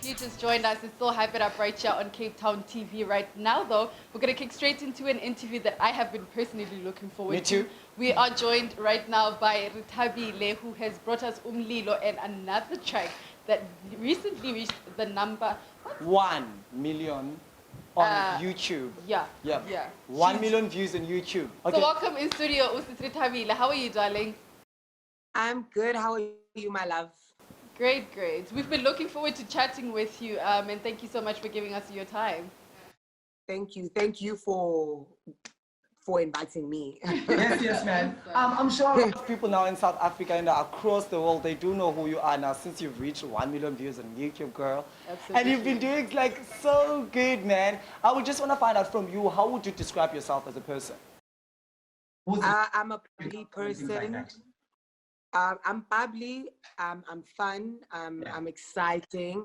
you just joined us, it's still Hype It Up right here on Cape Town TV right now, though. We're going to kick straight into an interview that I have been personally looking forward Me too. to. We are joined right now by Rethabile, who has brought us Ntyilo and another track that recently reached the number... 1 million on YouTube. Yeah. Yeah. Yeah. 1 million views on YouTube. Okay. So welcome in studio, Rethabile. How are you, darling? I'm good. How are you, my love? Great, great. We've been looking forward to chatting with you, and thank you so much for giving us your time. Thank you. Thank you for inviting me. Yes, man. I'm sure a lot of people now in South Africa and across the world, they do know who you are now since you've reached 1 million views on YouTube, girl. Absolutely. And you've been doing like so good, man. I would just want to find out from you, how would you describe yourself as a person? I'm a bubbly person. I'm bubbly. I'm fun. I'm exciting.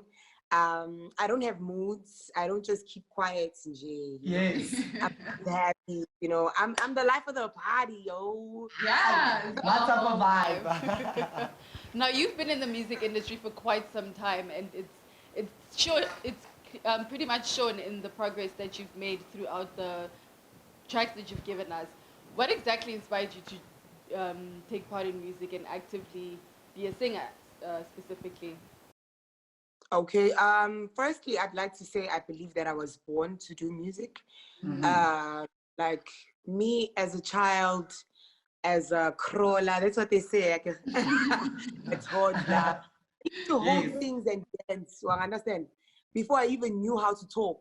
I don't have moods. I don't just keep quiet. Yes. I'm happy. You know, I'm the life of the party, yo. Yeah. What's up a vibe? Now you've been in the music industry for quite some time, and it's pretty much shown in the progress that you've made throughout the tracks that you've given us. What exactly inspired you to take part in music and actively be a singer, specifically? Okay. Firstly, I'd like to say I believe that I was born to do music. Like me as a child, as a crawler, that's what they say. I guess a toddler. I used to hold things and dance. So I understand. Before I even knew how to talk.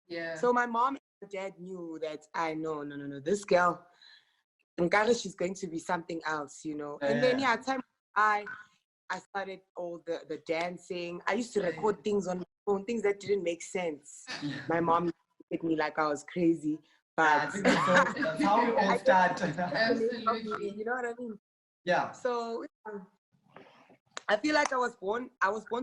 Yeah. So my mom and dad knew that I know, no, this girl, she's going to be something else, you know. And then time I started all the dancing. I used to record things on my phone, things that didn't make sense. My mom looked at me like I was crazy, but That's how we all start. Absolutely. you know what I mean? Yeah. So I feel like I was born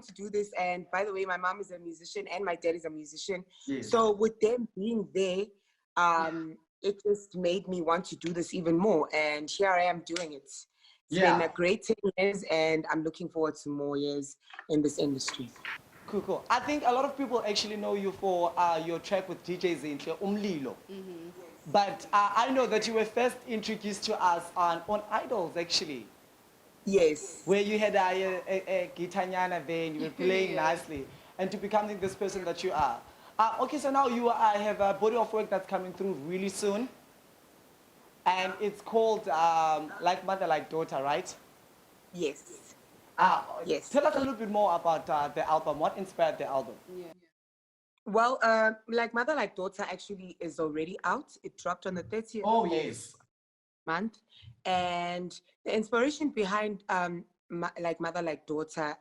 to do this. And by the way, my mom is a musician and my dad is a musician. Yes. So with them being there, it just made me want to do this even more. And here I am doing it. It's been a great 10 years, and I'm looking forward to more years in this industry. Cool. I think a lot of people actually know you for your track with DJ Ntyilo Ntyilo. But I know that you were first introduced to us on Idols, actually. Yes. Where you had a guitanyana there and you were playing nicely. And to becoming this person that you are. Okay, so now you have a body of work that's coming through really soon. And it's called Like Mother, Like Daughter, right? Yes. Yes. Tell us a little bit more about the album. What inspired the album? Yeah. Well, Like Mother, Like Daughter actually is already out. It dropped on the 30th Yes. month. And the inspiration behind Like Mother, Like Daughter,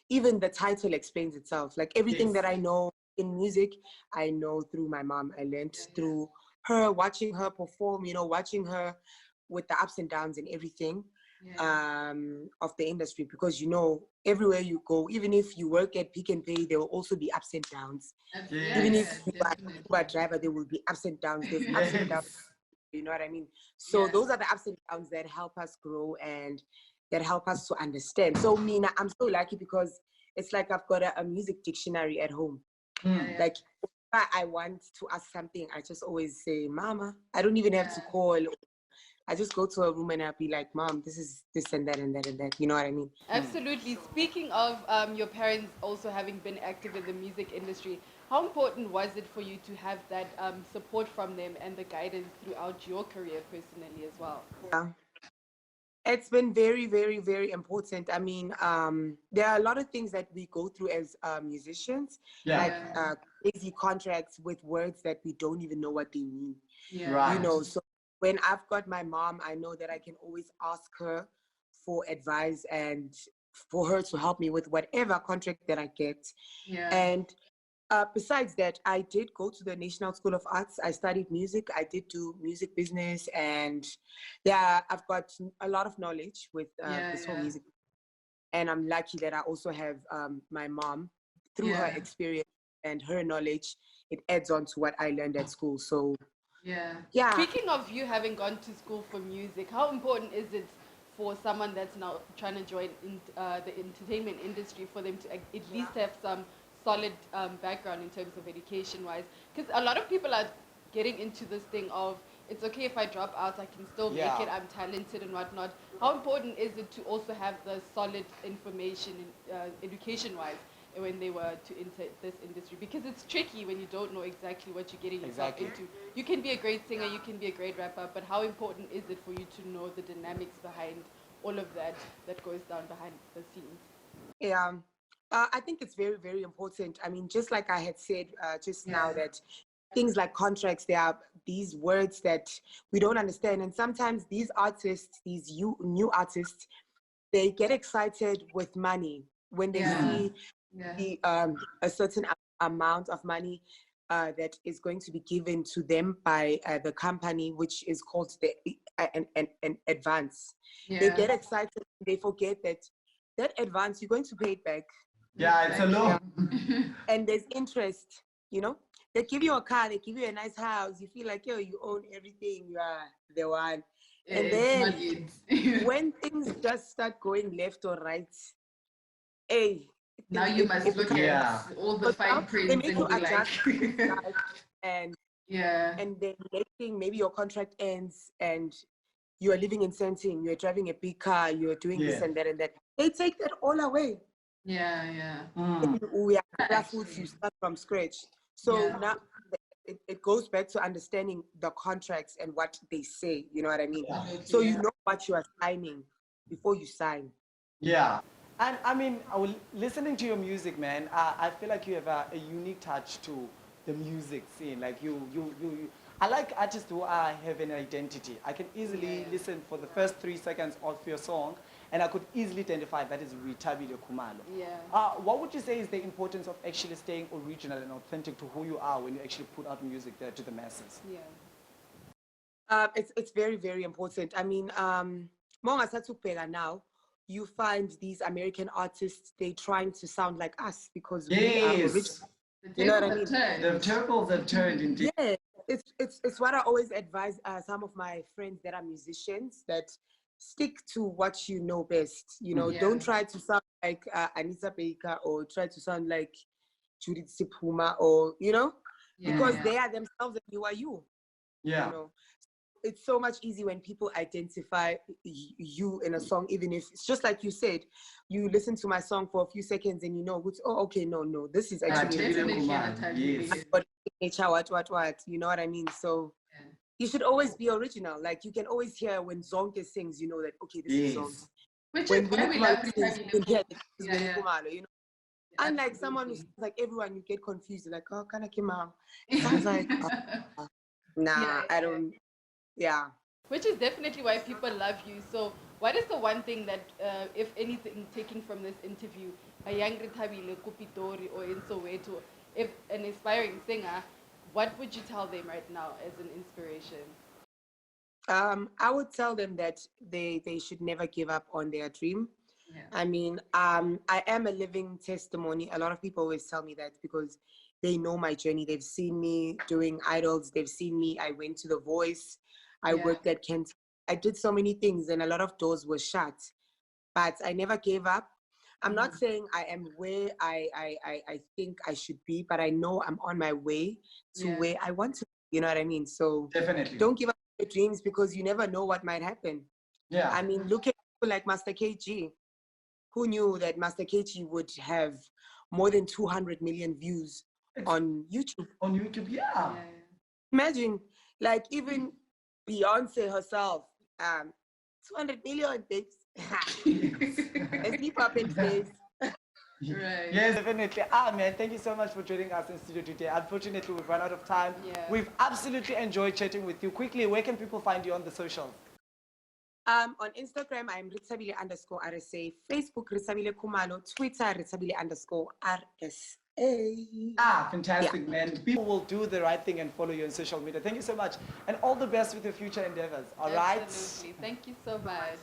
even the title explains itself. Like everything that I know in music, I know through my mom. I learned through her, watching her perform, you know, watching her with the ups and downs and everything of the industry. Because, you know, everywhere you go, even if you work at Pick and Pay, there will also be ups and downs. Even if you are an Uber driver, there will be ups and downs. There's ups and downs. You know what I mean? So those are the ups and downs that help us grow and that help us to understand. So Mina, I'm so lucky because it's like I've got a music dictionary at home. Like if I want to ask something, I just always say, Mama. I don't even have to call. I just go to a room and I'll be like, Mom, this is this and that and that and that. You know what I mean? Absolutely. Speaking of your parents also having been active in the music industry, how important was it for you to have that support from them and the guidance throughout your career personally as well? Yeah. It's been very, very, very important. I mean, there are a lot of things that we go through as musicians, like crazy contracts with words that we don't even know what they mean. You know, so when I've got my mom, I know that I can always ask her for advice and for her to help me with whatever contract that I get. And besides that, I did go to the National School of Arts. I studied music. I did do music business, and I've got a lot of knowledge with this whole music. And I'm lucky that I also have my mom, through her experience and her knowledge. It adds on to what I learned at school. So yeah. Speaking of you having gone to school for music, how important is it for someone that's now trying to join in, the entertainment industry for them to at least have some solid background in terms of education-wise? Because a lot of people are getting into this thing of it's okay if I drop out, I can still make Yeah. it, I'm talented and whatnot. How important is it to also have the solid information education-wise when they were to enter this industry? Because it's tricky when you don't know exactly what you're getting yourself Exactly. into. You can be a great singer, you can be a great rapper, but how important is it for you to know the dynamics behind all of that that goes down behind the scenes? Yeah. I think it's very, very important. I mean, just like I had said just now, that things like contracts, there are these words that we don't understand. And sometimes these artists, new artists, they get excited with money when they see a certain amount of money that is going to be given to them by the company, which is called an advance. They get excited, they forget that that advance, you're going to pay it back. Yeah, it's a loan. And there's interest, you know. They give you a car, they give you a nice house, you feel like, yo, you own everything, you are the one. And then when things just start going left or right, hey, now you must look at all the fine prints they and make be you adjust like, and yeah, and then maybe your contract ends and you are living in Senting, you're driving a big car, you're doing this and that and that. They take that all away. yeah. We are foods, you start from scratch. So now it goes back to understanding the contracts and what they say, you know what I mean? So you know what you are signing before you sign. Yeah. And I mean, listening to your music, man, I feel like you have a unique touch to the music scene. Like I like artists who have an identity. I can easily listen for the first 3 seconds of your song, and I could easily identify that is Rethabile Khumalo. Yeah. What would you say is the importance of actually staying original and authentic to who you are when you actually put out music there to the masses? Yeah. It's very, very important. I mean, now, you find these American artists, they trying to sound like us because we are original. You know what I mean? The tables have turned indeed. Yeah, it's what I always advise some of my friends that are musicians, that stick to what you know best. You know, don't try to sound like Anita Baker or try to sound like Judith Sipuma or, you know, because they are themselves and you are you. Yeah. You know, it's so much easy when people identify you in a song, even if it's just like you said, you listen to my song for a few seconds and you know, oh, okay, no, this is actually what, you know what I mean? So you should always be original. Like you can always hear when Zonke sings, you know that, okay, this is Zonke. Which When is why we love sings, you can hear this is Khumalo, you know. Unlike Absolutely. someone who sounds like everyone, you get confused. You're like, oh, can I come out? It sounds like, nah, I don't. Yeah. Which is definitely why people love you. So what is the one thing that, if anything, taking from this interview, a young Rethabile, Kupitori, or in Soweto, if an inspiring singer, what would you tell them right now as an inspiration? I would tell them that they should never give up on their dream. I mean, I am a living testimony. A lot of people always tell me that because they know my journey. They've seen me doing idols. They've seen me. I went to The Voice. I worked at Kent. I did so many things and a lot of doors were shut, but I never gave up. I'm not saying I am where I think I should be, but I know I'm on my way to where I want to, you know what I mean? So Definitely. don't give up your dreams because you never know what might happen. Yeah. I mean, look at people like Master KG. Who knew that Master KG would have more than 200 million views on YouTube? On YouTube, yeah. Imagine, like even Beyonce herself, 200 million, babes. Let's keep up in face. Right. Yes, definitely. Man, thank you so much for joining us in studio today. Unfortunately, we've run out of time. We've absolutely enjoyed chatting with you. Quickly, where can people find you on the socials? On Instagram, I'm Rethabile_RSA. Facebook, Rethabile Khumalo. Twitter, Rethabile_RSA. Fantastic, man. People will do the right thing and follow you on social media. Thank you so much. And all the best with your future endeavors. All right? Absolutely. Thank you so much.